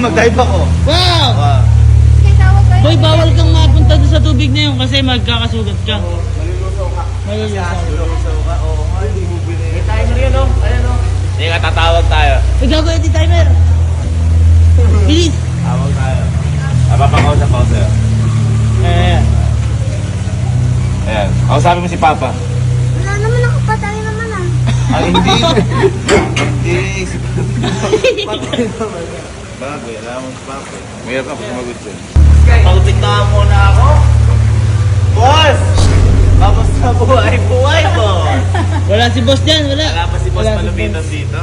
mag-dive ako. Wow! Wow. Boy, bawal kang mapunta doon sa tubig na yun kasi magkakasugat ka. Malulusaw ka. Malulusaw. Malulusaw ka. Oo, hindi mo binili. May timer yan, oh. Ayan, oh. Hindi ka, tatawag tayo. Gagawa yung timer. Bilis. Tawag tayo. Papakausap ako sa'yo. Ayan. Ayan. Ako sabi mo si Papa. Wala naman ako, patay naman ah. Ay, hindi. Hindi. Si Papa naman. Bago, alam mo si Papa. Mayroon ka pa sumagot siya. Pagpitaan muna ako. Boss! Kamusta buhay? Buhay, boss! Wala si boss dyan, wala. Wala pa si Boss Wala si Malupitan boss. dito.